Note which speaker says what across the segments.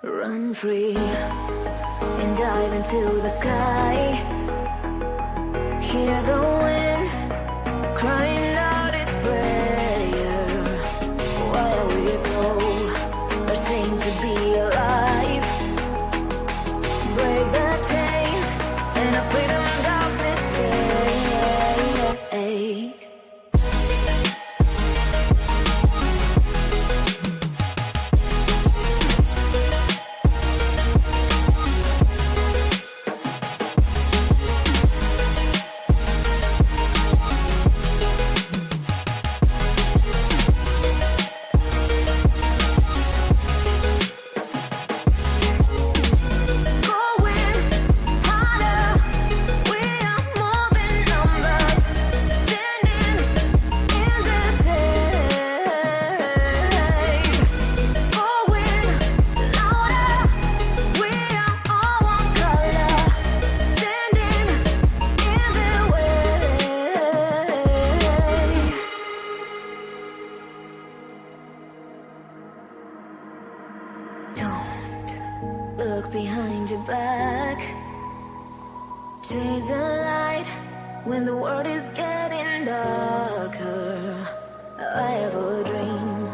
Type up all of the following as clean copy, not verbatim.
Speaker 1: Run free and dive into the sky. Hear the wind crying out its prayer. Why are we so ashamed to be alive? Break the chains and our freedom's ours to take. Look behind your back. Chase a light when the world is getting darker. I have a dream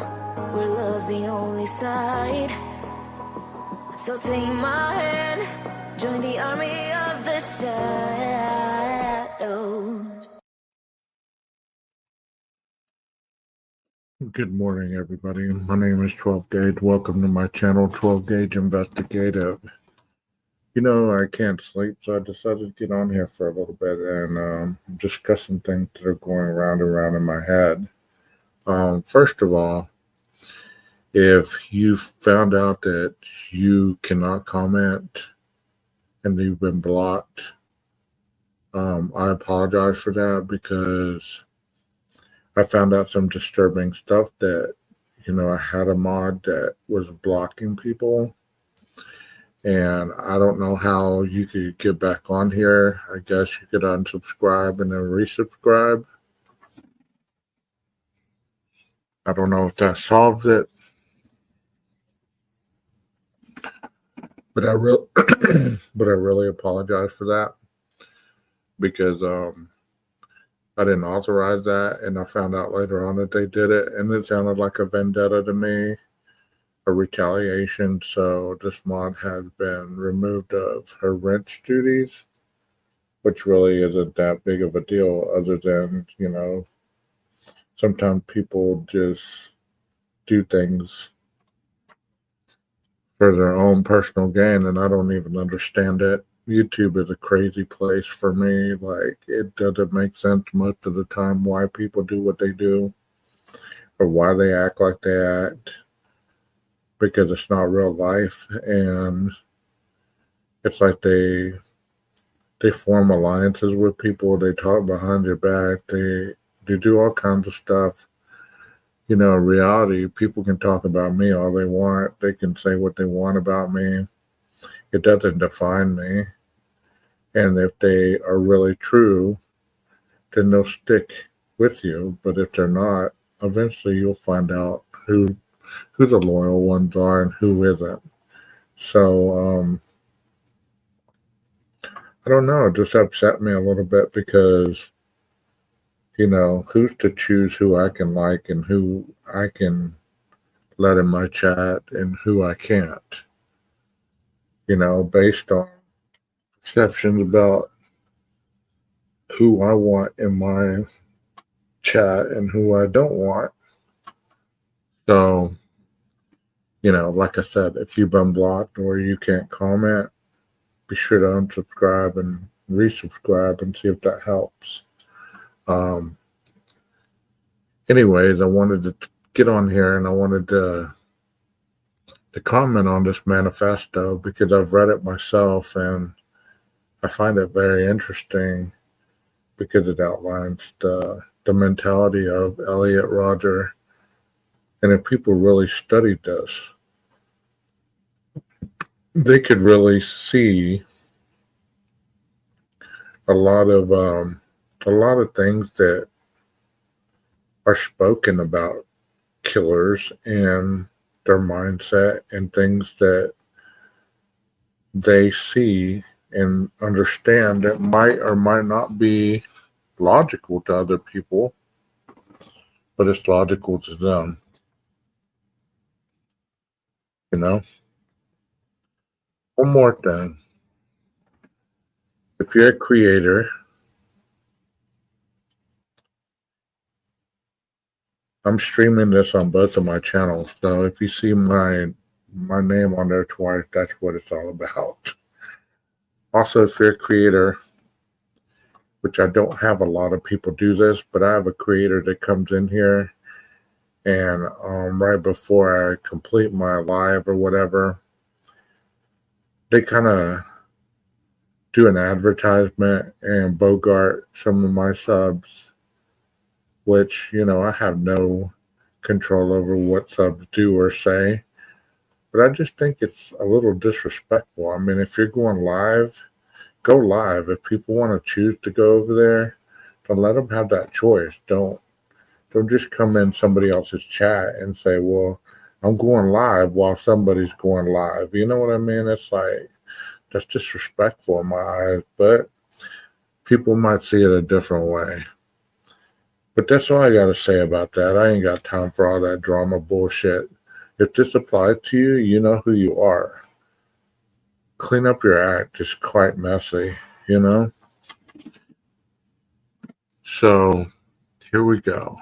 Speaker 1: where love's the only side. So take my hand, join the army of the shadows.
Speaker 2: Good morning, everybody. My name is 12 Gauge. Welcome to my channel, 12 Gauge Investigative. You know, I can't sleep, so I decided to get on here for a little bit and discuss some things that are going around in my head. First of all, if you found out that you cannot comment and you've been blocked, I apologize for that because I found out some disturbing stuff that, I had a mod that was blocking people. And I don't know how you could get back on here. I guess you could unsubscribe and then resubscribe. I don't know if that solves it. But I really apologize for that because I didn't authorize that, and I found out later on that they did it, and it sounded like a vendetta to me, a retaliation. So this mod has been removed of her wrench duties, which really isn't that big of a deal other than, sometimes people just do things for their own personal gain, and I don't even understand it. YouTube is a crazy place for me. Like, it doesn't make sense most of the time why people do what they do or why they act like they act, because it's not real life. And it's like they form alliances with people. They talk behind your back. They do all kinds of stuff. In reality, people can talk about me all they want. They can say what they want about me. It doesn't define me. And if they are really true, then they'll stick with you. But if they're not, eventually you'll find out who the loyal ones are and who isn't. So, I don't know. It just upset me a little bit because, who's to choose who I can like and who I can let in my chat and who I can't, based on perceptions about who I want in my chat and who I don't want. So, like I said, if you've been blocked or you can't comment, be sure to unsubscribe and resubscribe and see if that helps. Anyways, I wanted to get on here and I wanted to comment on this manifesto because I've read it myself and I find it very interesting because it outlines the mentality of Elliot Roger. And if people really studied this, they could really see a lot of things that are spoken about killers and their mindset and things that they see and understand that might or might not be logical to other people, but it's logical to them, you know? One more thing. If you're a creator, I'm streaming this on both of my channels, so if you see my name on there twice, that's what it's all about. Also, if you're a creator, which I don't have a lot of people do this, but I have a creator that comes in here and right before I complete my live or whatever, they kind of do an advertisement and bogart some of my subs, which, I have no control over what subs do or say. But I just think it's a little disrespectful. I mean, if you're going live, go live. If people want to choose to go over there, then let them have that choice. Don't just come in somebody else's chat and say, well, I'm going live while somebody's going live. You know what I mean? It's like, that's disrespectful in my eyes, but people might see it a different way. But that's all I got to say about that. I ain't got time for all that drama bullshit. If this applies to you, you know who you are. Clean up your act. It's quite messy, So, here we go.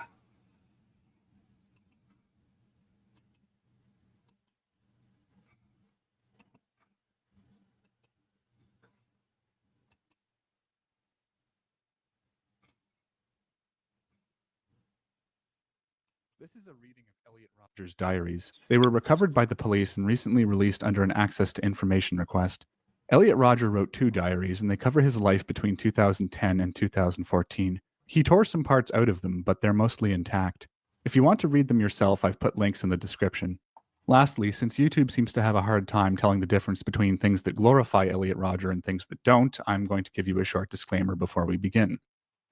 Speaker 3: This is a reading of Elliot Rogers' diaries. They were recovered by the police and recently released under an access to information request. Elliot Rodger wrote 2 diaries, and they cover his life between 2010 and 2014. He tore some parts out of them, but they're mostly intact. If you want to read them yourself, I've put links in the description. Lastly, since YouTube seems to have a hard time telling the difference between things that glorify Elliot Rodger and things that don't, I'm going to give you a short disclaimer before we begin.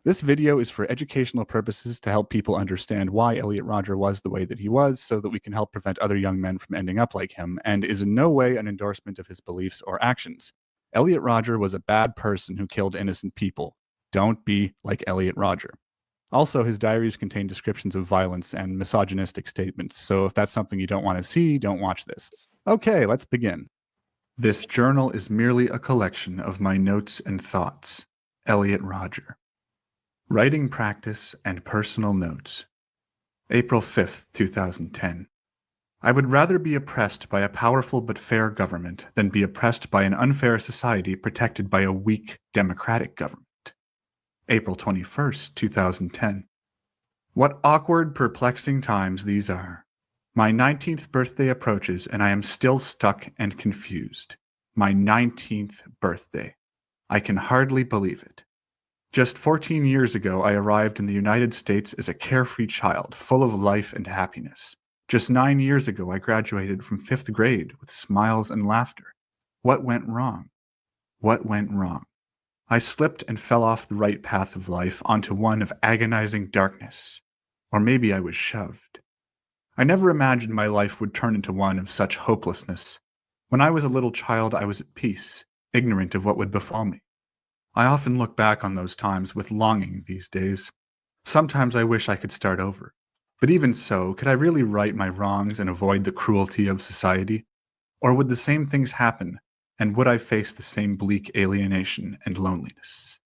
Speaker 3: This video is for educational purposes to help people understand why Elliot Rodger was the way that he was, so that we can help prevent other young men from ending up like him, and is in no way an endorsement of his beliefs or actions. Elliot Rodger was a bad person who killed innocent people. Don't be like Elliot Rodger. Also, his diaries contain descriptions of violence and misogynistic statements, so if that's something you don't want to see, don't watch this. Okay, let's begin. This journal is merely a collection of my notes and thoughts. Elliot Rodger. Writing Practice and Personal Notes. April 5th, 2010. I would rather be oppressed by a powerful but fair government than be oppressed by an unfair society protected by a weak, democratic government. April 21st, 2010. What awkward, perplexing times these are. My 19th birthday approaches and I am still stuck and confused. My 19th birthday. I can hardly believe it. Just 14 years ago, I arrived in the United States as a carefree child, full of life and happiness. Just 9 years ago, I graduated from 5th grade with smiles and laughter. What went wrong? What went wrong? I slipped and fell off the right path of life onto one of agonizing darkness. Or maybe I was shoved. I never imagined my life would turn into one of such hopelessness. When I was a little child, I was at peace, ignorant of what would befall me. I often look back on those times with longing these days. Sometimes I wish I could start over. But even so, could I really right my wrongs and avoid the cruelty of society? Or would the same things happen, and would I face the same bleak alienation and loneliness?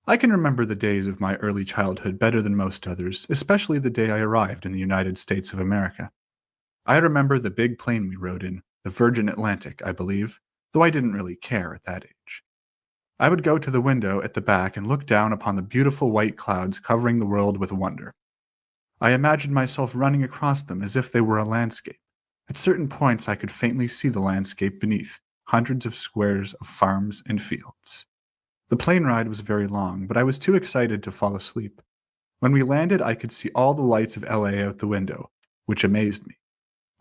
Speaker 3: I can remember the days of my early childhood better than most others, especially the day I arrived in the United States of America. I remember the big plane we rode in, the Virgin Atlantic, I believe, though I didn't really care at that age. I would go to the window at the back and look down upon the beautiful white clouds covering the world with wonder. I imagined myself running across them as if they were a landscape. At certain points I could faintly see the landscape beneath, hundreds of squares of farms and fields. The plane ride was very long, but I was too excited to fall asleep. When we landed, I could see all the lights of LA out the window, which amazed me.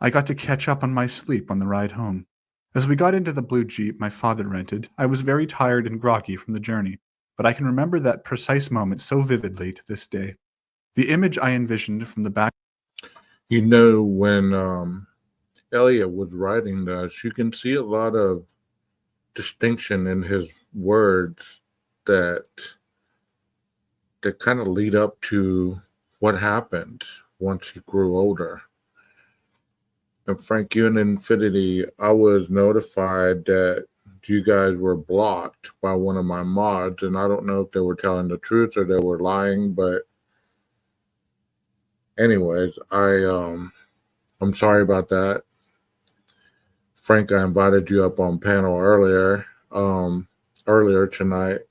Speaker 3: I got to catch up on my sleep on the ride home. As we got into the blue Jeep my father rented, I was very tired and groggy from the journey, but I can remember that precise moment so vividly to this day. The image I envisioned from the back...
Speaker 2: When Elliot was writing this, you can see a lot of distinction in his words that kind of lead up to what happened once he grew older. And Frank, you and Infinity, I was notified that you guys were blocked by one of my mods, and I don't know if they were telling the truth or they were lying, but anyways, I'm sorry about that. Frank, I invited you up on panel earlier tonight,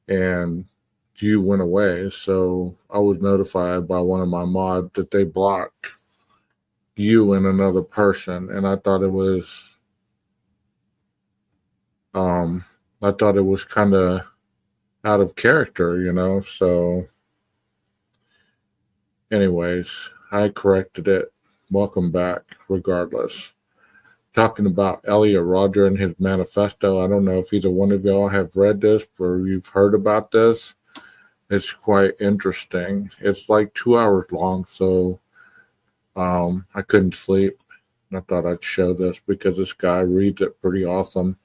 Speaker 2: and you went away. So I was notified by one of my mods that they blocked you and another person, and I thought it was kind of out of character, so anyways, I corrected it. Welcome back regardless. Talking about Elliot Rodger and his manifesto. I don't know if either one of y'all have read this or you've heard about this. It's quite interesting. It's like 2 hours long, so I couldn't sleep. I thought I'd show this because this guy reads it pretty awesome.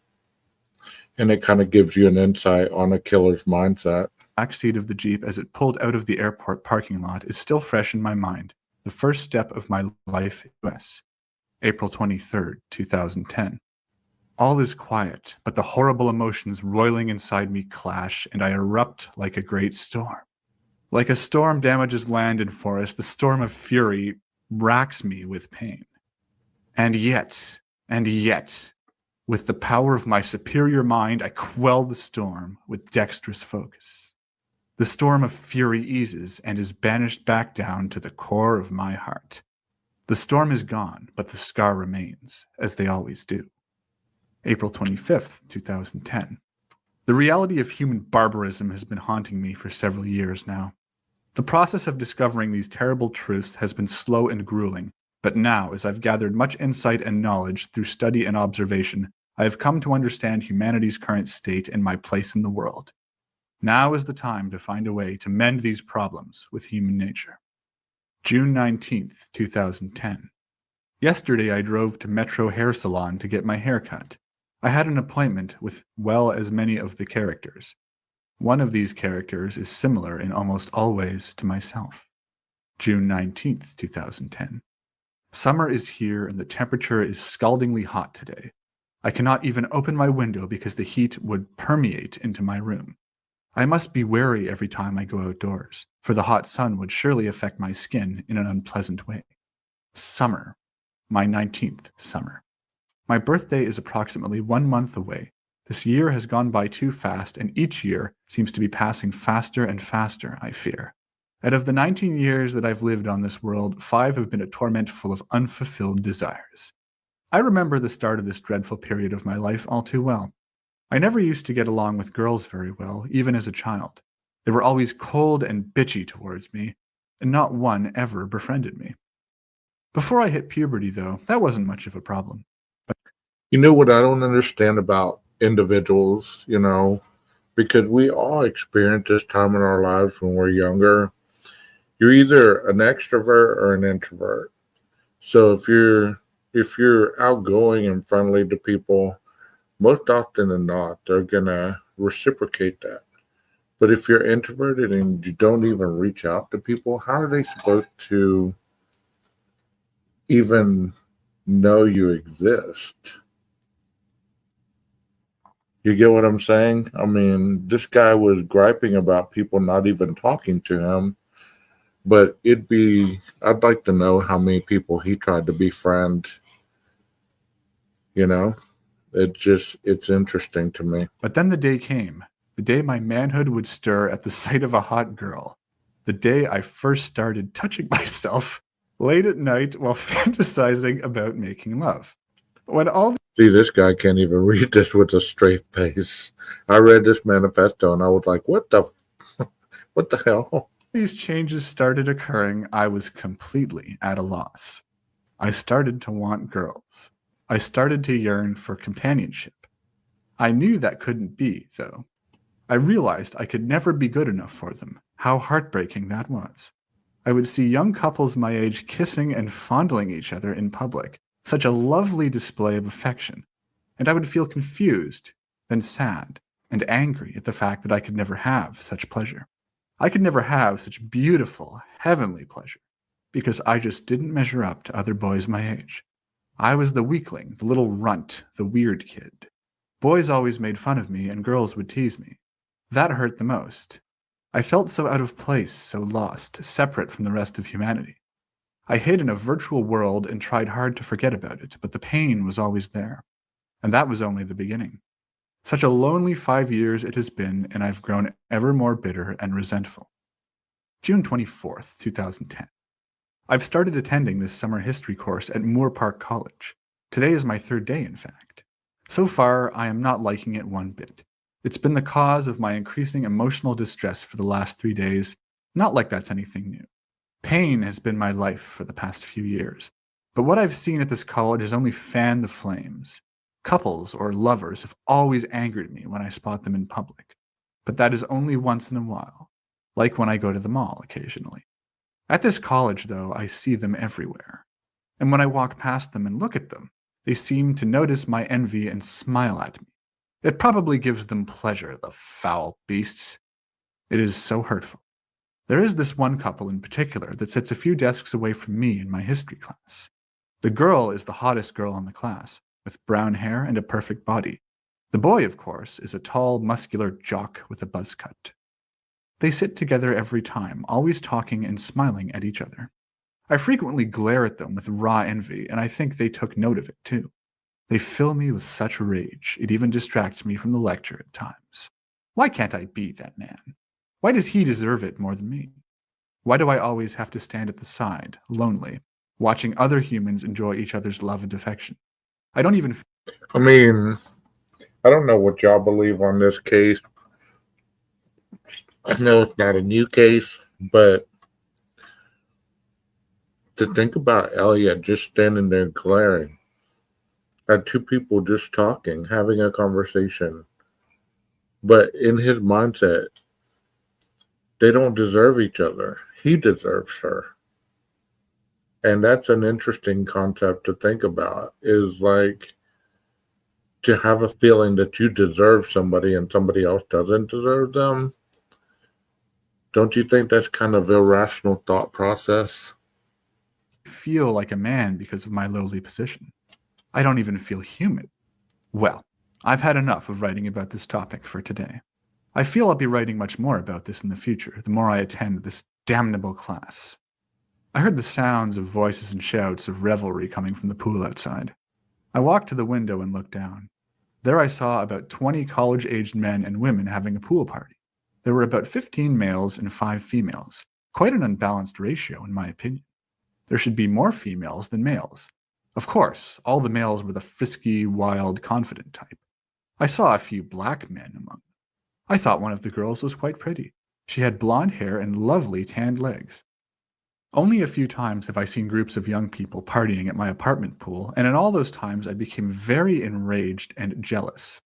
Speaker 2: And it kind of gives you an insight on a killer's mindset.
Speaker 3: Backseat of the Jeep as it pulled out of the airport parking lot is still fresh in my mind. The first step of my life in the US. April 23rd, 2010. All is quiet, but the horrible emotions roiling inside me clash, and I erupt like a great storm. Like a storm damages land and forest, the storm of fury racks me with pain. And yet, with the power of my superior mind, I quell the storm with dexterous focus. The storm of fury eases and is banished back down to the core of my heart. The storm is gone, but the scar remains, as they always do. April 25th, 2010. The reality of human barbarism has been haunting me for several years now. The process of discovering these terrible truths has been slow and grueling, but now, as I've gathered much insight and knowledge through study and observation, I have come to understand humanity's current state and my place in the world. Now is the time to find a way to mend these problems with human nature. June 19th, 2010. Yesterday I drove to Metro Hair Salon to get my hair cut. I had an appointment with as many of the characters. One of these characters is similar in almost all ways to myself. June 19th, 2010. Summer is here and the temperature is scaldingly hot today. I cannot even open my window because the heat would permeate into my room. I must be wary every time I go outdoors, for the hot sun would surely affect my skin in an unpleasant way. Summer. My 19th summer. My birthday is approximately 1 month away. This year has gone by too fast, and each year seems to be passing faster and faster, I fear. Out of the 19 years that I've lived on this world, 5 have been a torment full of unfulfilled desires. I remember the start of this dreadful period of my life all too well. I never used to get along with girls very well, even as a child. They were always cold and bitchy towards me, and not one ever befriended me. Before I hit puberty, though, that wasn't much of a problem.
Speaker 2: You know what I don't understand about individuals, because we all experience this time in our lives when we're younger. You're either an extrovert or an introvert. So if you're outgoing and friendly to people, most often than not, they're gonna reciprocate that. But if you're introverted and you don't even reach out to people, how are they supposed to even know you exist? You get what I'm saying? I mean, this guy was griping about people not even talking to him, but I'd like to know how many people he tried to befriend. It's interesting to me.
Speaker 3: But then the day came, the day my manhood would stir at the sight of a hot girl, the day I first started touching myself late at night while fantasizing about making love.
Speaker 2: See, this guy can't even read this with a straight face. I read this manifesto and I was like, what the hell?
Speaker 3: These changes started occurring, I was completely at a loss. I started to want girls. I started to yearn for companionship. I knew that couldn't be, though. I realized I could never be good enough for them. How heartbreaking that was. I would see young couples my age kissing and fondling each other in public. Such a lovely display of affection. and I would feel confused, then sad, and angry at the fact that I could never have such pleasure. I could never have such beautiful, heavenly pleasure, because I just didn't measure up to other boys my age. I was the weakling, the little runt, the weird kid. Boys always made fun of me, and girls would tease me. That hurt the most. I felt so out of place, so lost, separate from the rest of humanity. I hid in a virtual world and tried hard to forget about it, but the pain was always there. And that was only the beginning. Such a lonely 5 years it has been, and I've grown ever more bitter and resentful. June 24th, 2010. I've started attending this summer history course at Moore Park College. Today is my 3rd day, in fact. So far, I am not liking it one bit. It's been the cause of my increasing emotional distress for the last 3 days, not like that's anything new. Pain has been my life for the past few years, but what I've seen at this college has only fanned the flames. Couples or lovers have always angered me when I spot them in public, but that is only once in a while, like when I go to the mall occasionally. At this college, though, I see them everywhere, and when I walk past them and look at them, they seem to notice my envy and smile at me. It probably gives them pleasure, the foul beasts. It is so hurtful. There is this one couple in particular that sits a few desks away from me in my history class. The girl is the hottest girl in the class, with brown hair and a perfect body. The boy, of course, is a tall, muscular jock with a buzz cut. They sit together every time, always talking and smiling at each other. I frequently glare at them with raw envy, and I think they took note of it too. They fill me with such rage, it even distracts me from the lecture at times. Why can't I be that man? Why does he deserve it more than me? Why do I always have to stand at the side, lonely, watching other humans enjoy each other's love and affection? I don't even...
Speaker 2: I mean, I don't know what y'all believe on this case. I know it's not a new case, but to think about Elliot just standing there glaring at two people just talking, having a conversation, but in his mindset, they don't deserve each other. He deserves her. And that's an interesting concept to think about, is like to have a feeling that you deserve somebody and somebody else doesn't deserve them. Don't you think that's kind of irrational thought process?
Speaker 3: feel like a man because of my lowly position. I don't even feel human. Well, I've had enough of writing about this topic for today. I feel I'll be writing much more about this in the future, the more I attend this damnable class. I heard the sounds of voices and shouts of revelry coming from the pool outside. I walked to the window and looked down. There I saw about 20 college-aged men and women having a pool party. There were about 15 males and 5 females. Quite an unbalanced ratio, in my opinion. There should be more females than males. Of course, all the males were the frisky, wild, confident type. I saw a few black men among them. I thought one of the girls was quite pretty. She had blonde hair and lovely tanned legs. Only a few times have I seen groups of young people partying at my apartment pool, and in all those times I became very enraged and jealous.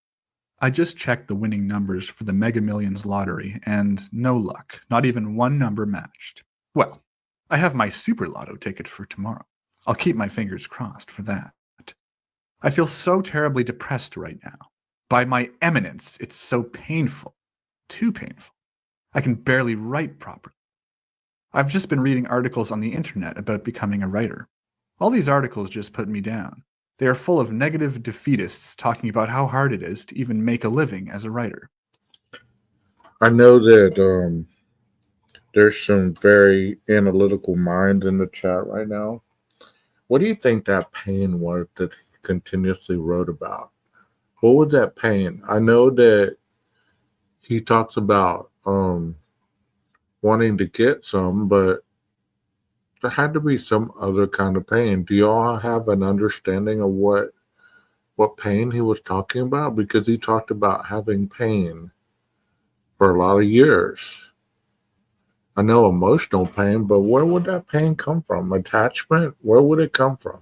Speaker 3: I just checked the winning numbers for the Mega Millions lottery, and no luck, not even one number matched. Well, I have my Super Lotto ticket for tomorrow. I'll keep my fingers crossed for that. I feel so terribly depressed right now. By my eminence, it's so painful. Too painful. I can barely write properly. I've just been reading articles on the internet about becoming a writer. All these articles just put me down. They are full of negative defeatists talking about how hard it is to even make a living as a writer.
Speaker 2: I know that there's some very analytical minds in the chat right now. What do you think that pain was that he continuously wrote about? What was that pain? I know that he talks about wanting to get some, but there had to be some other kind of pain. Do y'all have an understanding of what pain he was talking about? Because he talked about having pain for a lot of years. I know emotional pain, but where would that pain come from? Attachment? Where would it come from?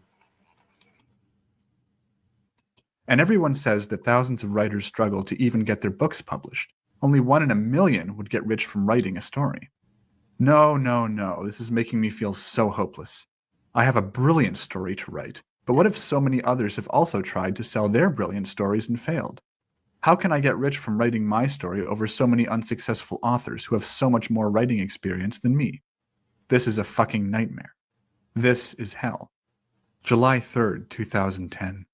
Speaker 3: And everyone says that thousands of writers struggle to even get their books published. Only 1 in a million would get rich from writing a story. No, this is making me feel so hopeless. I have a brilliant story to write, But what if so many others have also tried to sell their brilliant stories and failed? How can I get rich from writing my story over so many unsuccessful authors who have so much more writing experience than me? This is a fucking nightmare. This is hell. July 3rd, 2010.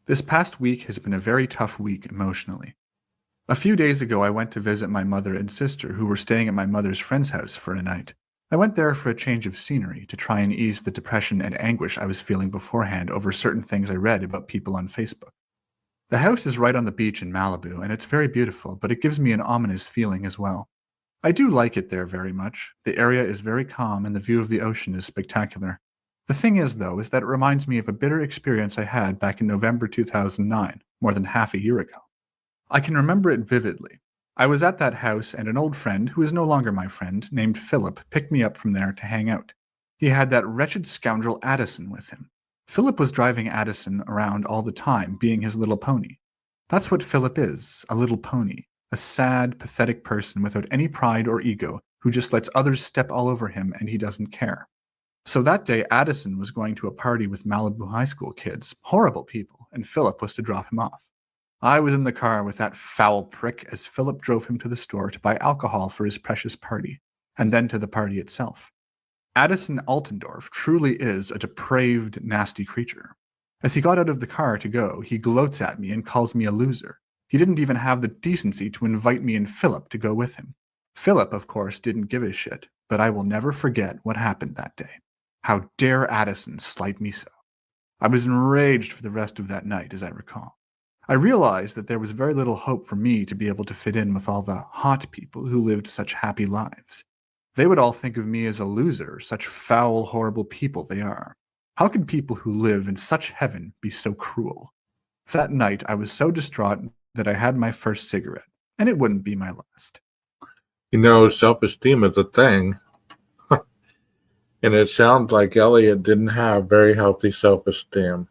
Speaker 3: This past week has been a very tough week emotionally. A few days ago, I went to visit my mother and sister who were staying at my mother's friend's house for a night. I went there for a change of scenery to try and ease the depression and anguish I was feeling beforehand over certain things I read about people on Facebook. The house is right on the beach in Malibu, and it's very beautiful, but it gives me an ominous feeling as well. I do like it there very much. The area is very calm, and the view of the ocean is spectacular. The thing is, though, is that it reminds me of a bitter experience I had back in November 2009, more than half a year ago. I can remember it vividly. I was at that house, and an old friend, who is no longer my friend, named Philip, picked me up from there to hang out. He had that wretched scoundrel Addison with him. Philip was driving Addison around all the time, being his little pony. That's what Philip is, a little pony. A sad, pathetic person without any pride or ego, who just lets others step all over him and he doesn't care. So that day, Addison was going to a party with Malibu high school kids, horrible people, and Philip was to drop him off. I was in the car with that foul prick as Philip drove him to the store to buy alcohol for his precious party, and then to the party itself. Addison Altendorf truly is a depraved, nasty creature. As he got out of the car to go, he gloats at me and calls me a loser. He didn't even have the decency to invite me and Philip to go with him. Philip, of course, didn't give a shit, but I will never forget what happened that day. How dare Addison slight me so? I was enraged for the rest of that night, as I recall. I realized that there was very little hope for me to be able to fit in with all the hot people who lived such happy lives. They would all think of me as a loser, such foul, horrible people they are. How could people who live in such heaven be so cruel? That night, I was so distraught that I had my first cigarette, and it wouldn't be my last.
Speaker 2: You know, self-esteem is a thing. And it sounds like Elliot didn't have very healthy self-esteem.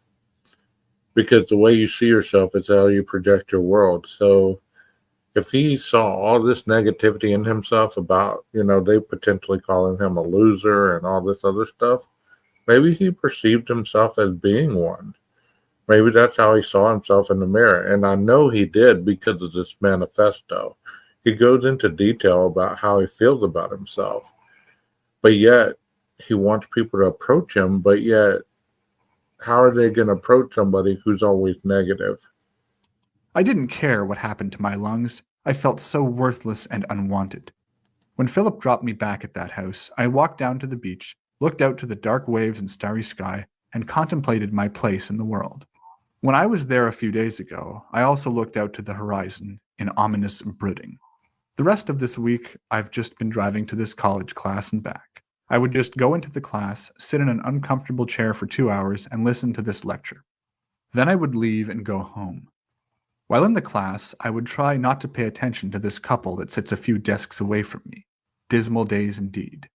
Speaker 2: Because the way you see yourself is how you project your world. So if he saw all this negativity in himself about, they potentially calling him a loser and all this other stuff, maybe he perceived himself as being one. Maybe that's how he saw himself in the mirror. And I know he did because of this manifesto. He goes into detail about how he feels about himself. But yet, he wants people to approach him. But yet, how are they going to approach somebody who's always negative?
Speaker 3: I didn't care what happened to my lungs. I felt so worthless and unwanted. When Philip dropped me back at that house, I walked down to the beach, looked out to the dark waves and starry sky, and contemplated my place in the world. When I was there a few days ago, I also looked out to the horizon in ominous brooding. The rest of this week, I've just been driving to this college class and back. I would just go into the class, sit in an uncomfortable chair for 2 hours, and listen to this lecture. Then I would leave and go home. While in the class, I would try not to pay attention to this couple that sits a few desks away from me. Dismal days indeed.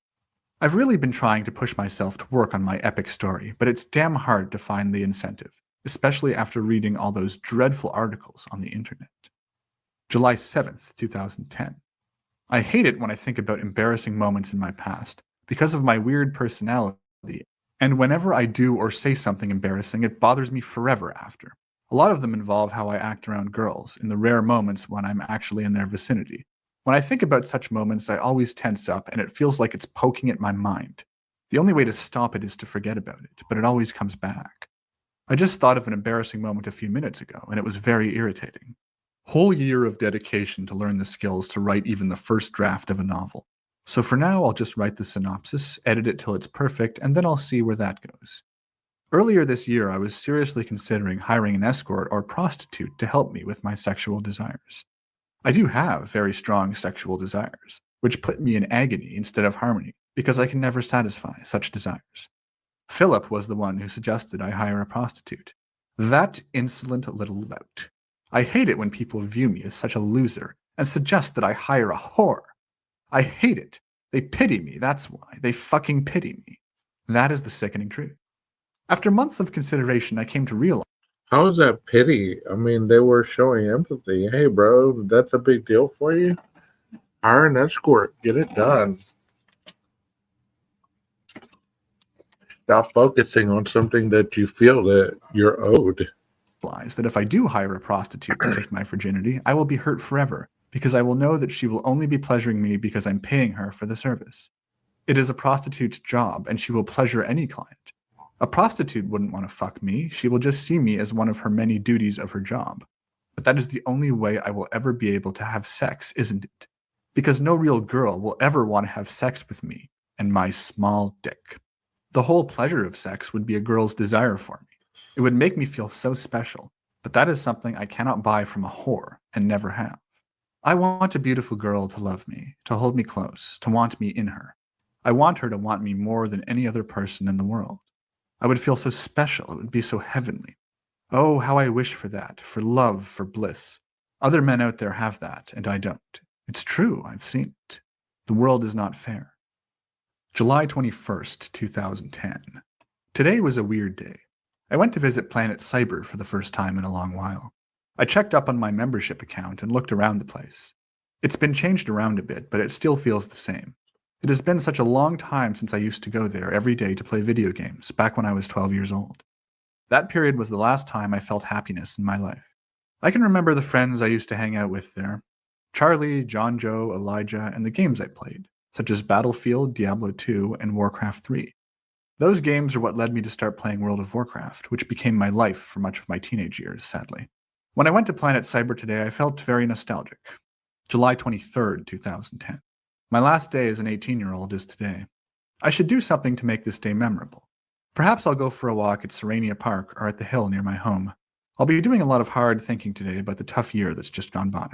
Speaker 3: I've really been trying to push myself to work on my epic story, but it's damn hard to find the incentive, especially after reading all those dreadful articles on the internet. July 7th, 2010. I hate it when I think about embarrassing moments in my past, because of my weird personality, and whenever I do or say something embarrassing, it bothers me forever after. A lot of them involve how I act around girls, in the rare moments when I'm actually in their vicinity. When I think about such moments, I always tense up, and it feels like it's poking at my mind. The only way to stop it is to forget about it, but it always comes back. I just thought of an embarrassing moment a few minutes ago, and it was very irritating. Whole year of dedication to learn the skills to write even the first draft of a novel. So for now, I'll just write the synopsis, edit it till it's perfect, and then I'll see where that goes. Earlier this year, I was seriously considering hiring an escort or prostitute to help me with my sexual desires. I do have very strong sexual desires, which put me in agony instead of harmony, because I can never satisfy such desires. Philip was the one who suggested I hire a prostitute. That insolent little lout. I hate it when people view me as such a loser and suggest that I hire a whore. I hate it. They pity me, that's why. They fucking pity me. That is the sickening truth. After months of consideration, I came to realize.
Speaker 2: How is that pity? I mean, they were showing empathy. Hey, bro, that's a big deal for you? Hire an escort. Get it done. Stop focusing on something that you feel that you're owed.
Speaker 3: That if I do hire a prostitute to take my virginity, I will be hurt forever, because I will know that she will only be pleasuring me because I'm paying her for the service. It is a prostitute's job, and she will pleasure any client. A prostitute wouldn't want to fuck me. She will just see me as one of her many duties of her job. But that is the only way I will ever be able to have sex, isn't it? Because no real girl will ever want to have sex with me and my small dick. The whole pleasure of sex would be a girl's desire for me. It would make me feel so special, but that is something I cannot buy from a whore and never have. I want a beautiful girl to love me, to hold me close, to want me in her. I want her to want me more than any other person in the world. I would feel so special, it would be so heavenly. Oh, how I wish for that, for love, for bliss. Other men out there have that, and I don't. It's true, I've seen it. The world is not fair. July 21st, 2010. Today was a weird day. I went to visit Planet Cyber for the first time in a long while. I checked up on my membership account and looked around the place. It's been changed around a bit, but it still feels the same. It has been such a long time since I used to go there every day to play video games, back when I was 12 years old. That period was the last time I felt happiness in my life. I can remember the friends I used to hang out with there. Charlie, John Joe, Elijah, and the games I played, such as Battlefield, Diablo 2, and Warcraft 3. Those games are what led me to start playing World of Warcraft, which became my life for much of my teenage years, sadly. When I went to Planet Cyber today, I felt very nostalgic. July 23rd, 2010. My last day as an 18-year-old is today. I should do something to make this day memorable. Perhaps I'll go for a walk at Serenia Park or at the hill near my home. I'll be doing a lot of hard thinking today about the tough year that's just gone by.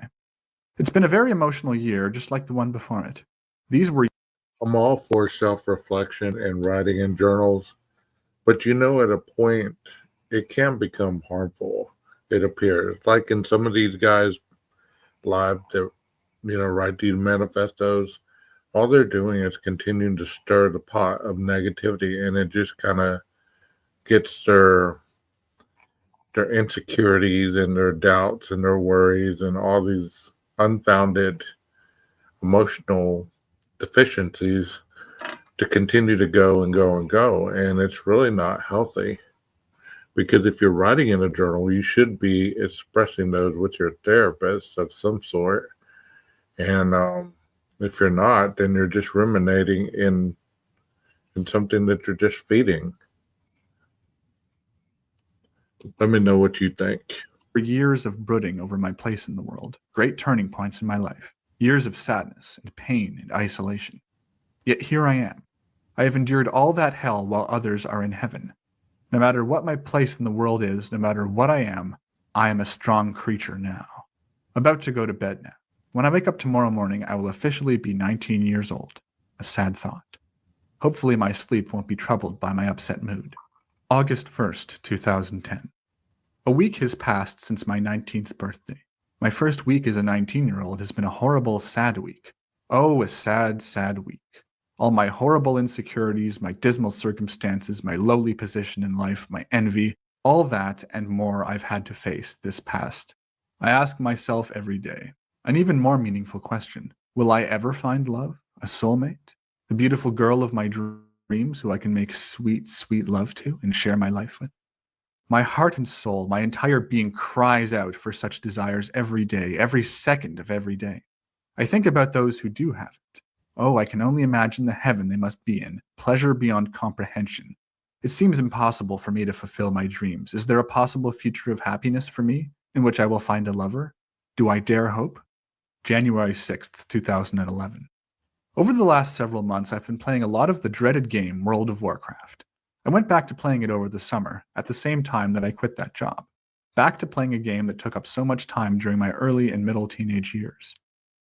Speaker 3: It's been a very emotional year, just like the one before it. These were...
Speaker 2: I'm all for self-reflection and writing in journals, but at a point, it can become harmful, it appears. Like in some of these guys' lives that, write these manifestos, all they're doing is continuing to stir the pot of negativity, and it just kind of gets their insecurities and their doubts and their worries and all these unfounded emotional deficiencies to continue to go and go and go. And it's really not healthy, because if you're writing in a journal, you should be expressing those with your therapist of some sort. And if you're not, then you're just ruminating in something that you're just feeding. Let me know what you think.
Speaker 3: For years of brooding over my place in the world, great turning points in my life, years of sadness and pain and isolation. Yet here I am. I have endured all that hell while others are in heaven. No matter what my place in the world is, no matter what I am a strong creature now. About to go to bed now. When I wake up tomorrow morning, I will officially be 19 years old. A sad thought. Hopefully my sleep won't be troubled by my upset mood. August 1st, 2010. A week has passed since my 19th birthday. My first week as a 19-year-old has been a horrible, sad week. Oh, a sad, sad week. All my horrible insecurities, my dismal circumstances, my lowly position in life, my envy, all that and more I've had to face this past. I ask myself every day, an even more meaningful question. Will I ever find love? A soulmate? The beautiful girl of my dreams who I can make sweet, sweet love to and share my life with? My heart and soul, my entire being cries out for such desires every day, every second of every day. I think about those who do have it. Oh, I can only imagine the heaven they must be in, pleasure beyond comprehension. It seems impossible for me to fulfill my dreams. Is there a possible future of happiness for me, in which I will find a lover? Do I dare hope? January 6th, 2011. Over the last several months, I've been playing a lot of the dreaded game, World of Warcraft. I went back to playing it over the summer, at the same time that I quit that job. Back to playing a game that took up so much time during my early and middle teenage years.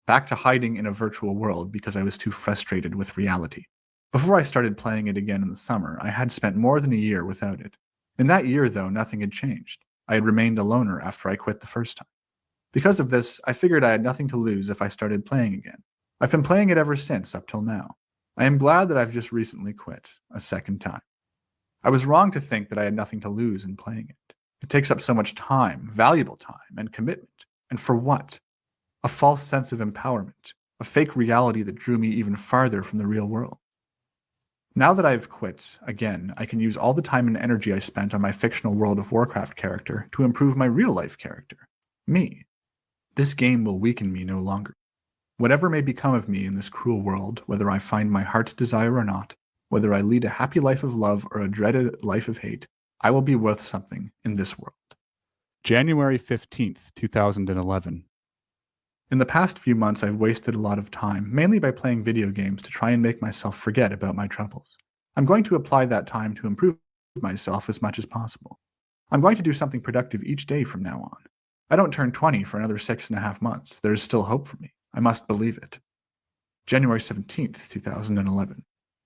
Speaker 3: Back to hiding in a virtual world because I was too frustrated with reality. Before I started playing it again in the summer, I had spent more than a year without it. In that year, though, nothing had changed. I had remained a loner after I quit the first time. Because of this, I figured I had nothing to lose if I started playing again. I've been playing it ever since, up till now. I am glad that I've just recently quit, a second time. I was wrong to think that I had nothing to lose in playing it. It takes up so much time, valuable time, and commitment. And for what? A false sense of empowerment, a fake reality that drew me even farther from the real world. Now that I've quit, again, I can use all the time and energy I spent on my fictional World of Warcraft character to improve my real-life character, me. This game will weaken me no longer. Whatever may become of me in this cruel world, whether I find my heart's desire or not, whether I lead a happy life of love or a dreaded life of hate, I will be worth something in this world. January 15th, 2011. In the past few months, I've wasted a lot of time, mainly by playing video games to try and make myself forget about my troubles. I'm going to apply that time to improve myself as much as possible. I'm going to do something productive each day from now on. I don't turn 20 for another 6.5 months. There is still hope for me. I must believe it. January 17th, 2011.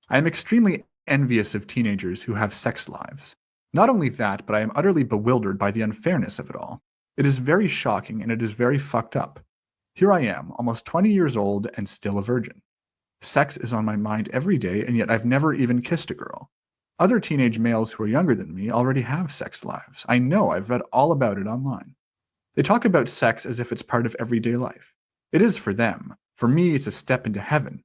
Speaker 3: I am extremely envious of teenagers who have sex lives. Not only that, but I am utterly bewildered by the unfairness of it all. It is very shocking and it is very fucked up. Here I am, almost 20 years old and still a virgin. Sex is on my mind every day, and yet I've never even kissed a girl. Other teenage males who are younger than me already have sex lives. I know, I've read all about it online. They talk about sex as if it's part of everyday life. It is for them. For me, it's a step into heaven.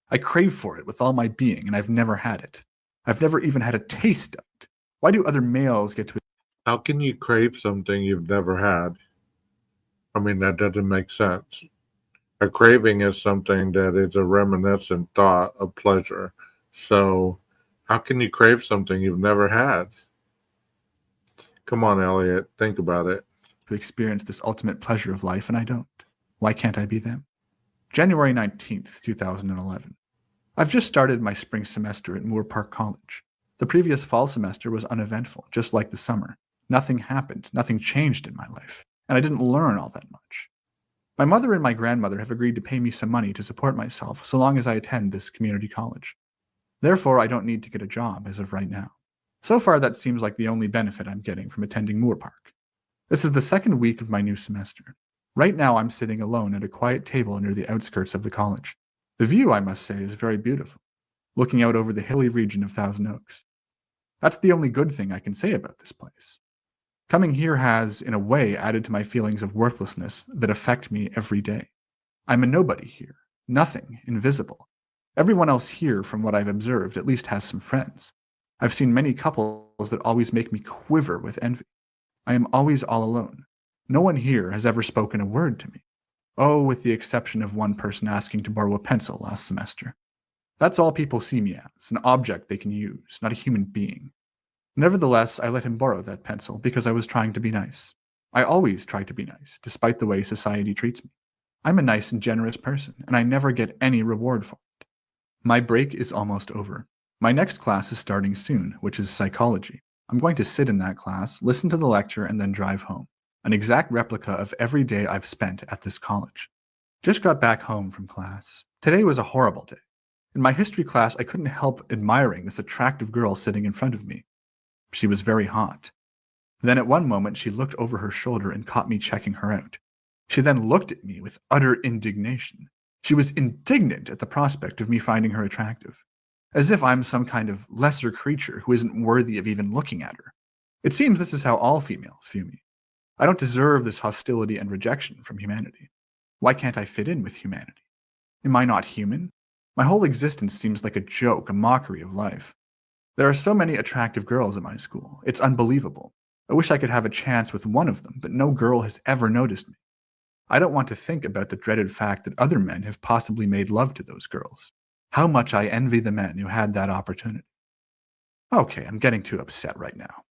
Speaker 3: I crave for it with all my being, and I've never had it. I've never even had a taste of it. Why do other males get to...
Speaker 2: How can you crave something you've never had? I mean, that doesn't make sense. A craving is something that is a reminiscent thought of pleasure. So, how can you crave something you've never had? Come on, Elliot, think about it.
Speaker 3: To experience this ultimate pleasure of life, and I don't. Why can't I be them? January 19th, 2011. I've just started my spring semester at Moore Park College. The previous fall semester was uneventful, just like the summer. Nothing happened, nothing changed in my life, and I didn't learn all that much. My mother and my grandmother have agreed to pay me some money to support myself so long as I attend this community college. Therefore, I don't need to get a job as of right now. So far, that seems like the only benefit I'm getting from attending Moore Park. This is the second week of my new semester. Right now, I'm sitting alone at a quiet table near the outskirts of the college. The view, I must say, is very beautiful, looking out over the hilly region of Thousand Oaks. That's the only good thing I can say about this place. Coming here has, in a way, added to my feelings of worthlessness that affect me every day. I'm a nobody here. Nothing. Invisible. Everyone else here, from what I've observed, at least has some friends. I've seen many couples that always make me quiver with envy. I am always all alone. No one here has ever spoken a word to me. Oh, with the exception of one person asking to borrow a pencil last semester. That's all people see me as, an object they can use, not a human being. Nevertheless, I let him borrow that pencil because I was trying to be nice. I always try to be nice, despite the way society treats me. I'm a nice and generous person, and I never get any reward for it. My break is almost over. My next class is starting soon, which is psychology. I'm going to sit in that class, listen to the lecture, and then drive home. An exact replica of every day I've spent at this college. Just got back home from class. Today was a horrible day. In my history class, I couldn't help admiring this attractive girl sitting in front of me. She was very hot. Then at one moment she looked over her shoulder and caught me checking her out. She then looked at me with utter indignation. She was indignant at the prospect of me finding her attractive, as if I'm some kind of lesser creature who isn't worthy of even looking at her. It seems this is how all females view me. I don't deserve this hostility and rejection from humanity. Why can't I fit in with humanity? Am I not human? My whole existence seems like a joke, a mockery of life. There are so many attractive girls at my school. It's unbelievable. I wish I could have a chance with one of them, but no girl has ever noticed me. I don't want to think about the dreaded fact that other men have possibly made love to those girls. How much I envy the men who had that opportunity. Okay, I'm getting too upset right now.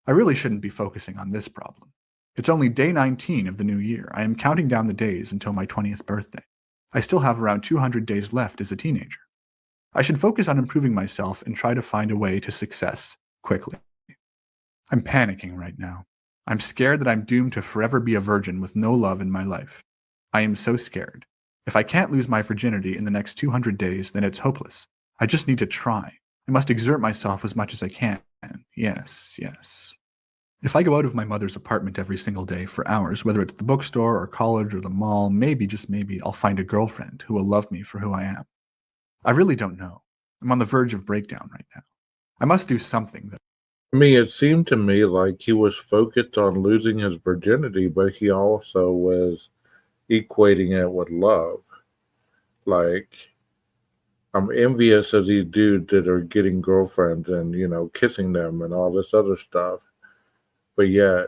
Speaker 3: I really shouldn't be focusing on this problem. It's only day 19 of the new year. I am counting down the days until my 20th birthday. I still have around 200 days left as a teenager. I should focus on improving myself and try to find a way to success quickly. I'm panicking right now. I'm scared that I'm doomed to forever be a virgin with no love in my life. I am so scared. If I can't lose my virginity in the next 200 days, then it's hopeless. I just need to try. I must exert myself as much as I can. Yes. If I go out of my mother's apartment every single day for hours, whether it's the bookstore or college or the mall, maybe, just maybe, I'll find a girlfriend who will love me for who I am. I really don't know. I'm on the verge of breakdown right now. I must do something that...
Speaker 2: I mean, it seemed to me like he was focused on losing his virginity, but he also was equating it with love. Like, I'm envious of these dudes that are getting girlfriends and, kissing them and all this other stuff. But yet,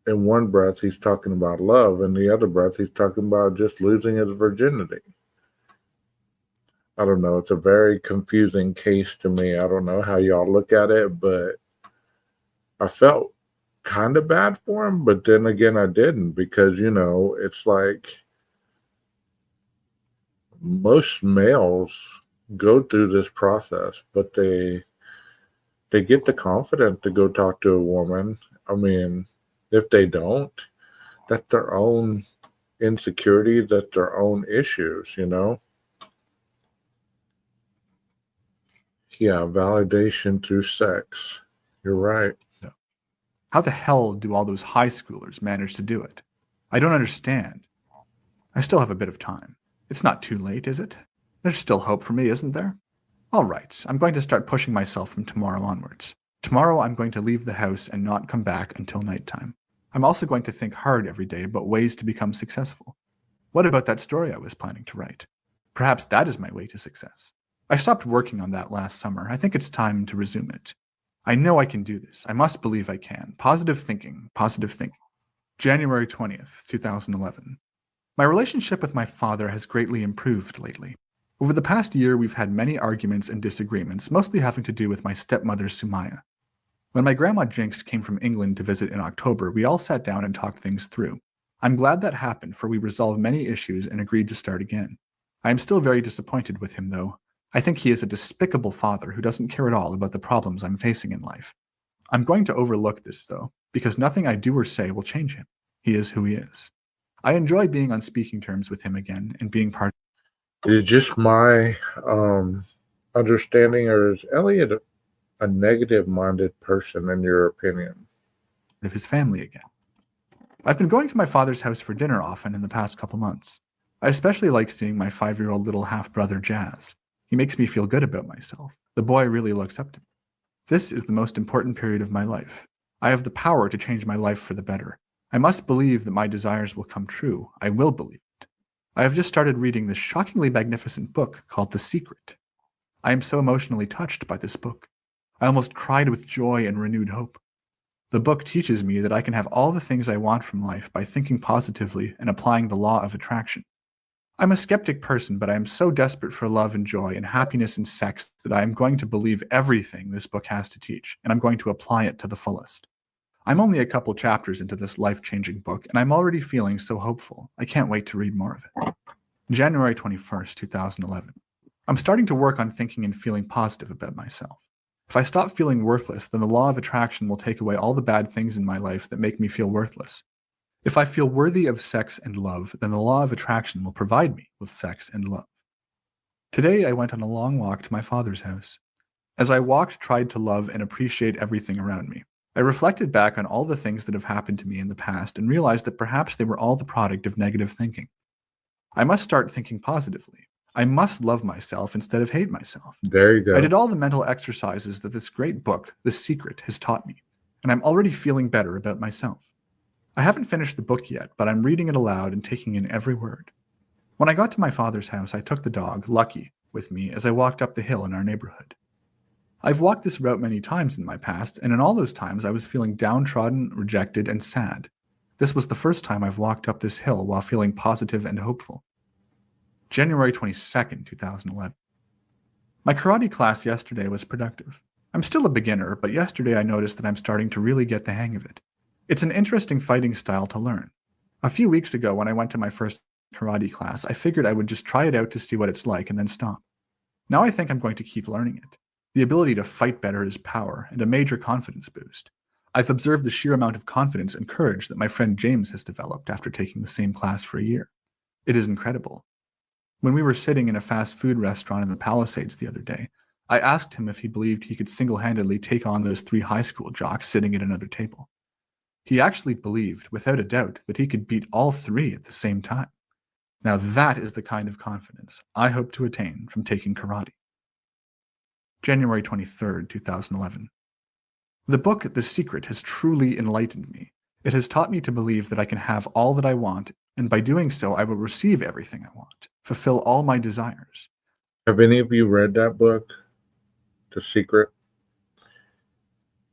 Speaker 2: in one breath, he's talking about love, and the other breath, he's talking about just losing his virginity. I don't know. It's a very confusing case to me. I don't know how y'all look at it, but I felt kind of bad for him, but then again, I didn't, because, it's like most males go through this process, but they get the confidence to go talk to a woman. I mean, if they don't, that's their own insecurity, that's their own issues, Yeah, validation through sex. You're right.
Speaker 3: How the hell do all those high schoolers manage to do it? I don't understand. I still have a bit of time. It's not too late, is it? There's still hope for me, isn't there? All right, I'm going to start pushing myself from tomorrow onwards. Tomorrow I'm going to leave the house and not come back until nighttime. I'm also going to think hard every day about ways to become successful. What about that story I was planning to write? Perhaps that is my way to success. I stopped working on that last summer. I think it's time to resume it. I know I can do this. I must believe I can. Positive thinking, positive thinking. January 20th, 2011. My relationship with my father has greatly improved lately. Over the past year, we've had many arguments and disagreements, mostly having to do with my stepmother, Sumaya. When my grandma Jinx came from England to visit in October, we all sat down and talked things through. I'm glad that happened, for we resolved many issues and agreed to start again. I am still very disappointed with him, though. I think he is a despicable father who doesn't care at all about the problems I'm facing in life. I'm going to overlook this, though, because nothing I do or say will change him. He is who he is. I enjoy being on speaking terms with him again and being part
Speaker 2: Is just my understanding, or is Elliot a negative-minded person in your opinion?
Speaker 3: of his family again. I've been going to my father's house for dinner often in the past couple months. I especially like seeing my 5-year-old little half-brother Jazz. He makes me feel good about myself. The boy really looks up to me. This is the most important period of my life. I have the power to change my life for the better. I must believe that my desires will come true. I will believe it. I have just started reading this shockingly magnificent book called The Secret. I am so emotionally touched by this book. I almost cried with joy and renewed hope. The book teaches me that I can have all the things I want from life by thinking positively and applying the law of attraction. I'm a skeptic person, but I am so desperate for love and joy and happiness and sex that I am going to believe everything this book has to teach, and I'm going to apply it to the fullest. I'm only a couple chapters into this life-changing book, and I'm already feeling so hopeful. I can't wait to read more of it. January 21st, 2011. I'm starting to work on thinking and feeling positive about myself. If I stop feeling worthless, then the law of attraction will take away all the bad things in my life that make me feel worthless. If I feel worthy of sex and love, then the law of attraction will provide me with sex and love. Today, I went on a long walk to my father's house. As I walked, tried to love and appreciate everything around me. I reflected back on all the things that have happened to me in the past and realized that perhaps they were all the product of negative thinking. I must start thinking positively. I must love myself instead of hate myself.
Speaker 2: There you go.
Speaker 3: I did all the mental exercises that this great book, The Secret, has taught me, and I'm already feeling better about myself. I haven't finished the book yet, but I'm reading it aloud and taking in every word. When I got to my father's house, I took the dog, Lucky, with me as I walked up the hill in our neighborhood. I've walked this route many times in my past, and in all those times I was feeling downtrodden, rejected, and sad. This was the first time I've walked up this hill while feeling positive and hopeful. January 22nd, 2011. My karate class yesterday was productive. I'm still a beginner, but yesterday I noticed that I'm starting to really get the hang of it. It's an interesting fighting style to learn. A few weeks ago, when I went to my first karate class, I figured I would just try it out to see what it's like and then stop. Now I think I'm going to keep learning it. The ability to fight better is power and a major confidence boost. I've observed the sheer amount of confidence and courage that my friend James has developed after taking the same class for a year. It is incredible. When we were sitting in a fast food restaurant in the Palisades the other day, I asked him if he believed he could single-handedly take on those 3 high school jocks sitting at another table. He actually believed, without a doubt, that he could beat all 3 at the same time. Now that is the kind of confidence I hope to attain from taking karate. January 23rd, 2011. The book, The Secret, has truly enlightened me. It has taught me to believe that I can have all that I want, and by doing so, I will receive everything I want, fulfill all my desires.
Speaker 2: Have any of you read that book, The Secret?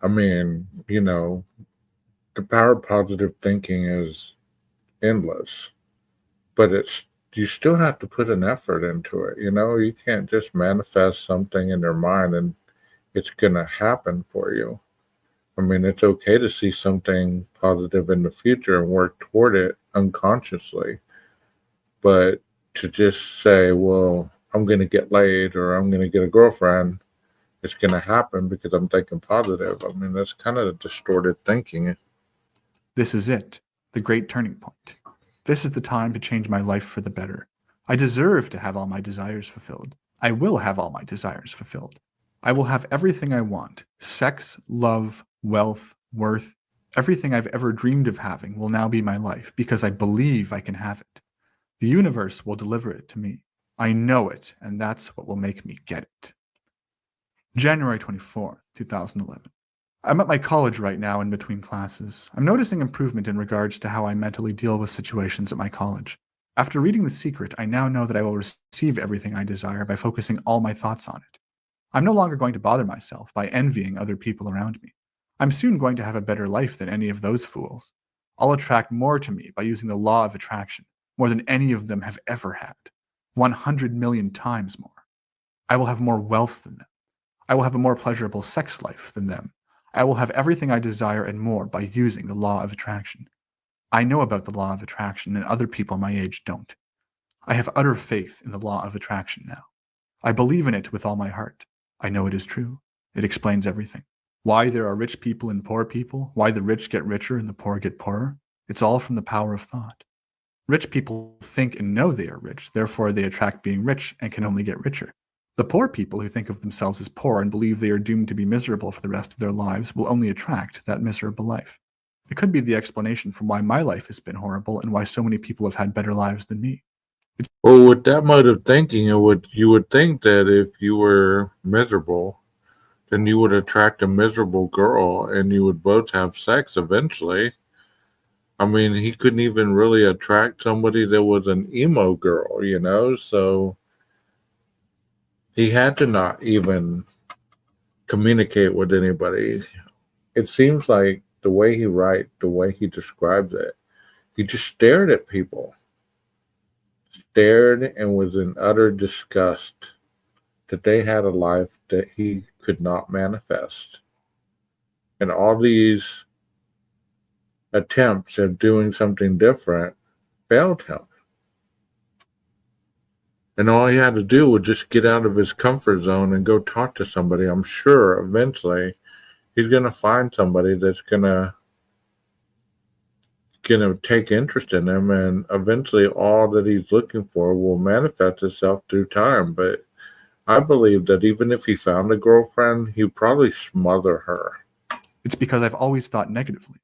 Speaker 2: I mean, the power of positive thinking is endless, but you still have to put an effort into it. You can't just manifest something in your mind and it's going to happen for you. I mean, it's okay to see something positive in the future and work toward it unconsciously, but to just say, well, I'm going to get laid or I'm going to get a girlfriend, it's going to happen because I'm thinking positive. I mean, that's kind of distorted thinking.
Speaker 3: This is it, the great turning point. This is the time to change my life for the better. I deserve to have all my desires fulfilled. I will have all my desires fulfilled. I will have everything I want. Sex, love, wealth, worth, everything I've ever dreamed of having will now be my life because I believe I can have it. The universe will deliver it to me. I know it, and that's what will make me get it. January 24th, 2011. I'm at my college right now in between classes. I'm noticing improvement in regards to how I mentally deal with situations at my college. After reading The Secret, I now know that I will receive everything I desire by focusing all my thoughts on it. I'm no longer going to bother myself by envying other people around me. I'm soon going to have a better life than any of those fools. I'll attract more to me by using the law of attraction, more than any of them have ever had. 100 million times more. I will have more wealth than them. I will have a more pleasurable sex life than them. I will have everything I desire and more by using the law of attraction. I know about the law of attraction and other people my age don't. I have utter faith in the law of attraction now. I believe in it with all my heart. I know it is true. It explains everything. Why there are rich people and poor people, why the rich get richer and the poor get poorer. It's all from the power of thought. Rich people think and know they are rich, therefore they attract being rich and can only get richer. The poor people who think of themselves as poor and believe they are doomed to be miserable for the rest of their lives will only attract that miserable life. It could be the explanation for why my life has been horrible and why so many people have had better lives than me.
Speaker 2: Well, with that mode of thinking, you would think that if you were miserable, then you would attract a miserable girl and you would both have sex eventually. I mean, he couldn't even really attract somebody that was an emo girl, so he had to not even communicate with anybody. It seems like the way he writes, the way he describes it, he just stared at people, stared and was in utter disgust that they had a life that he could not manifest. And all these attempts at doing something different failed him. And all he had to do was just get out of his comfort zone and go talk to somebody. I'm sure eventually he's going to find somebody that's going to take interest in him, and eventually all that he's looking for will manifest itself through time. But I believe that even if he found a girlfriend, he'd probably smother her.
Speaker 3: It's because I've always thought negatively.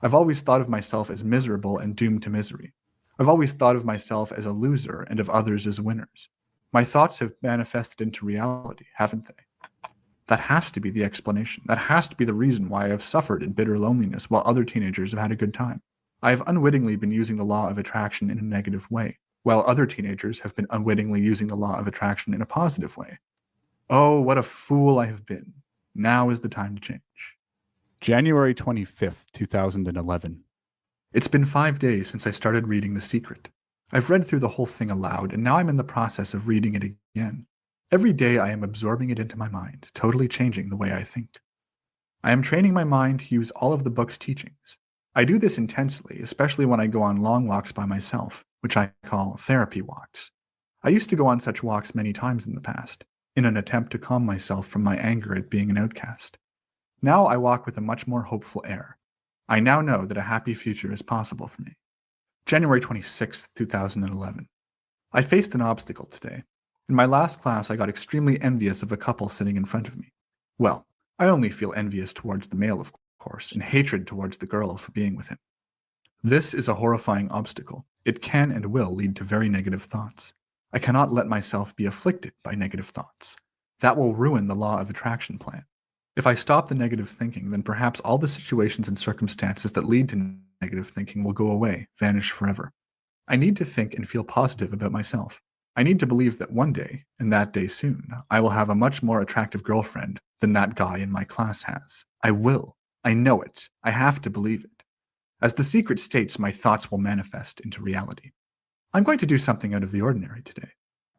Speaker 3: I've always thought of myself as miserable and doomed to misery. I've always thought of myself as a loser and of others as winners. My thoughts have manifested into reality, haven't they? That has to be the explanation. That has to be the reason why I have suffered in bitter loneliness while other teenagers have had a good time. I have unwittingly been using the law of attraction in a negative way, while other teenagers have been unwittingly using the law of attraction in a positive way. Oh, what a fool I have been. Now is the time to change. January 25th, 2011. It's been 5 days since I started reading The Secret. I've read through the whole thing aloud, and now I'm in the process of reading it again. Every day I am absorbing it into my mind, totally changing the way I think. I am training my mind to use all of the book's teachings. I do this intensely, especially when I go on long walks by myself, which I call therapy walks. I used to go on such walks many times in the past, in an attempt to calm myself from my anger at being an outcast. Now I walk with a much more hopeful air. I now know that a happy future is possible for me. January 26th, 2011. I faced an obstacle today. In my last class, I got extremely envious of a couple sitting in front of me. Well, I only feel envious towards the male, of course, and hatred towards the girl for being with him. This is a horrifying obstacle. It can and will lead to very negative thoughts. I cannot let myself be afflicted by negative thoughts. That will ruin the law of attraction plan. If I stop the negative thinking, then perhaps all the situations and circumstances that lead to negative thinking will go away, vanish forever. I need to think and feel positive about myself. I need to believe that one day, and that day soon, I will have a much more attractive girlfriend than that guy in my class has. I will. I know it. I have to believe it. As The Secret states, my thoughts will manifest into reality. I'm going to do something out of the ordinary today.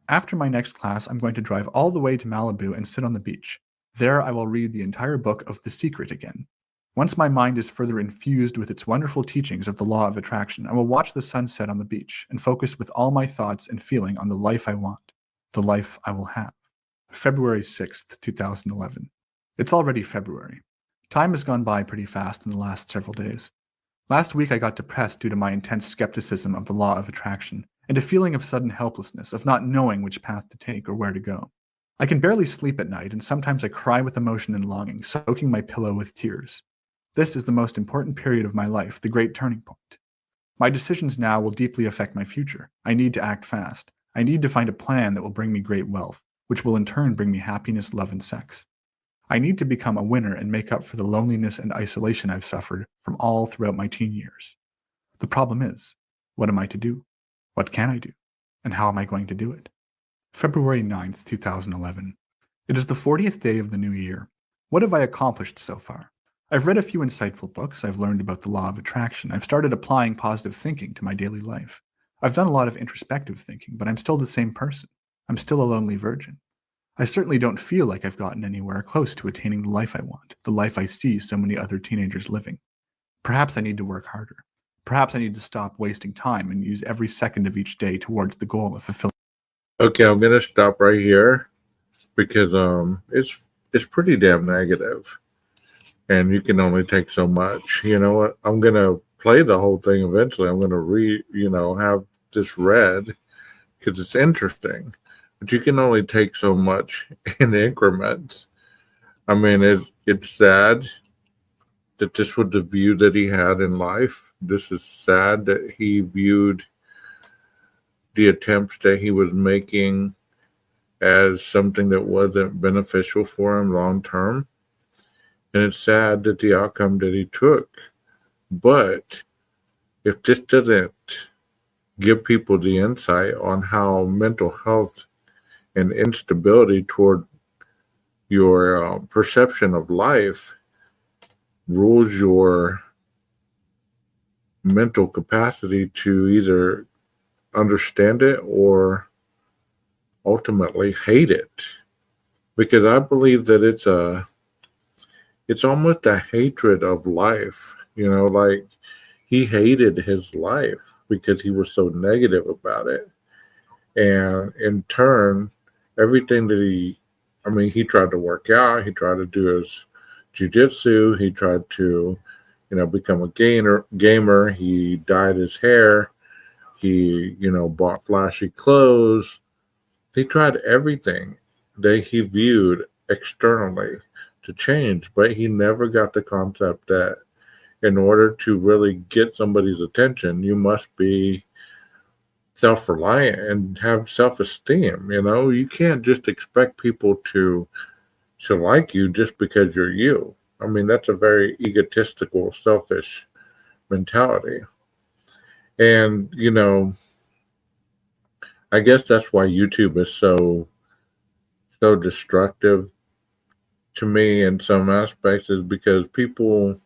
Speaker 3: After my next class, I'm going to drive all the way to Malibu and sit on the beach. There I will read the entire book of The Secret again. Once my mind is further infused with its wonderful teachings of the law of attraction, I will watch the sun set on the beach and focus with all my thoughts and feeling on the life I want, the life I will have. February 6th, 2011. It's already February. Time has gone by pretty fast in the last several days. Last week I got depressed due to my intense skepticism of the law of attraction and a feeling of sudden helplessness of not knowing which path to take or where to go. I can barely sleep at night, and sometimes I cry with emotion and longing, soaking my pillow with tears. This is the most important period of my life, the great turning point. My decisions now will deeply affect my future. I need to act fast. I need to find a plan that will bring me great wealth, which will in turn bring me happiness, love, and sex. I need to become a winner and make up for the loneliness and isolation I've suffered from all throughout my teen years. The problem is, what am I to do? What can I do? And how am I going to do it? February 9th, 2011. It is the 40th day of the new year. What have I accomplished so far? I've read a few insightful books. I've learned about the law of attraction. I've started applying positive thinking to my daily life. I've done a lot of introspective thinking, but I'm still the same person. I'm still a lonely virgin. I certainly don't feel like I've gotten anywhere close to attaining the life I want, the life I see so many other teenagers living. Perhaps I need to work harder. Perhaps I need to stop wasting time and use every second of each day towards the goal of fulfilling.
Speaker 2: Okay, I'm gonna stop right here because it's pretty damn negative, and you can only take so much. You know what? I'm gonna play the whole thing eventually. I'm gonna have this read because it's interesting, but you can only take so much in increments. I mean, it's sad that this was the view that he had in life. This is sad that he viewed the attempts that he was making as something that wasn't beneficial for him long term. And it's sad that the outcome that he took. But if this doesn't give people the insight on how mental health and instability toward your perception of life rules your mental capacity to either understand it or ultimately hate it, because I believe that it's almost a hatred of life. Like he hated his life because he was so negative about it, and in turn, everything that he tried to work out, he tried to do his jiu-jitsu, he tried to become a gamer, he dyed his hair, he bought flashy clothes. He tried everything that he viewed externally to change, but he never got the concept that in order to really get somebody's attention, you must be self-reliant and have self-esteem. You can't just expect people to like you just because you're you. I mean, that's a very egotistical, selfish mentality. And, I guess that's why YouTube is so destructive to me in some aspects, is because people,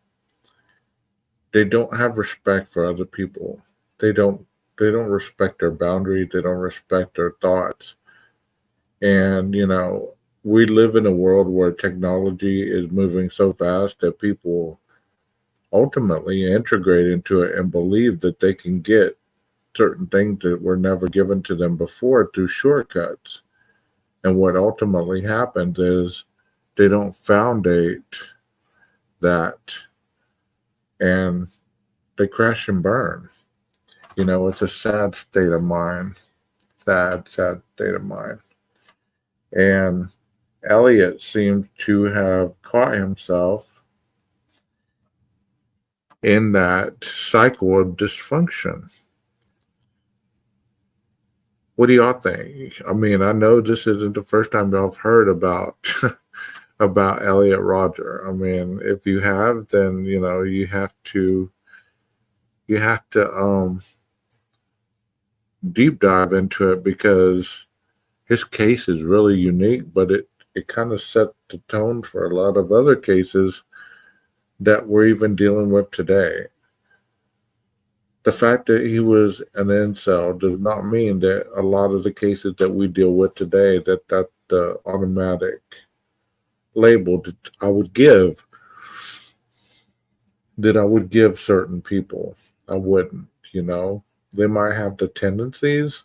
Speaker 2: they don't have respect for other people. They don't respect their boundaries. They don't respect their thoughts. And, we live in a world where technology is moving so fast that people ultimately integrate into it and believe that they can get certain things that were never given to them before through shortcuts. And what ultimately happens is they don't foundate that, and they crash and burn. It's a sad state of mind. Sad state of mind. And Elliot seems to have caught himself in that cycle of dysfunction. What do y'all think? I mean, I know this isn't the first time y'all have heard about about Elliot Rodger. I mean, if you have, then you have to deep dive into it because his case is really unique, but it kind of set the tone for a lot of other cases that we're even dealing with today. The fact that he was an incel does not mean that a lot of the cases that we deal with today that's the automatic label that I would give certain people. I wouldn't, They might have the tendencies,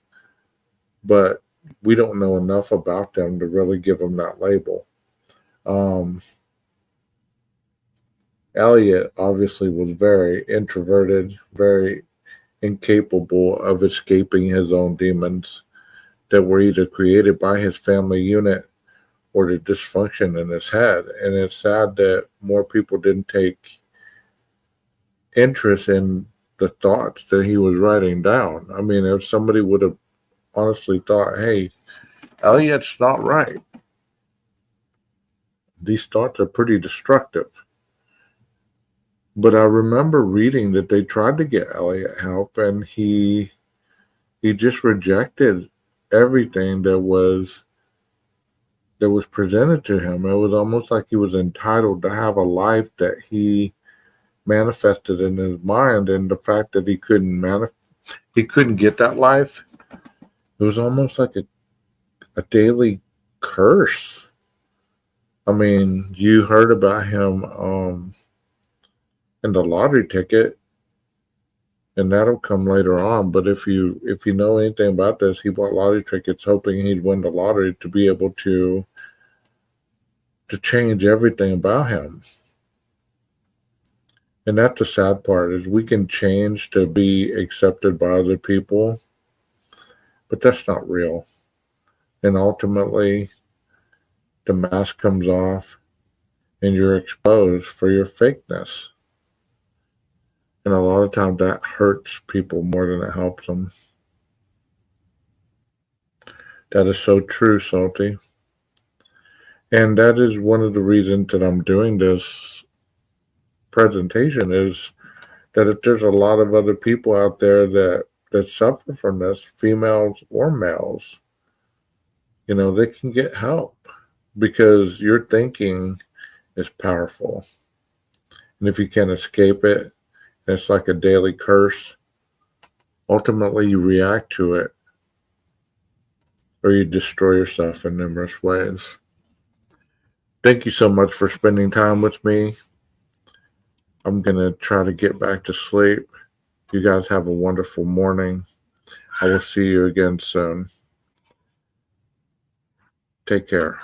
Speaker 2: but we don't know enough about them to really give them that label. Elliot obviously was very introverted, very incapable of escaping his own demons that were either created by his family unit or the dysfunction in his head. And it's sad that more people didn't take interest in the thoughts that he was writing down. I mean, if somebody would have honestly thought, hey, Elliot's not right. These thoughts are pretty destructive. But I remember reading that they tried to get Elliot help, and he just rejected everything that was presented to him. It was almost like he was entitled to have a life that he manifested in his mind, and the fact that he couldn't get that life, it was almost like a daily curse. I mean, you heard about him in the lottery ticket, and that'll come later on. But if you know anything about this, he bought lottery tickets hoping he'd win the lottery to be able to change everything about him. And that's the sad part, is we can change to be accepted by other people, but that's not real. And ultimately, the mask comes off and you're exposed for your fakeness. And a lot of times that hurts people more than it helps them. That is so true, Salty. And that is one of the reasons that I'm doing this presentation, is that if there's a lot of other people out there that suffer from this, females or males, they can get help, because your thinking is powerful. And if you can't escape it, it's like a daily curse. Ultimately, you react to it, or you destroy yourself in numerous ways. Thank you so much for spending time with me. I'm going to try to get back to sleep. You guys have a wonderful morning. I will see you again soon. Take care.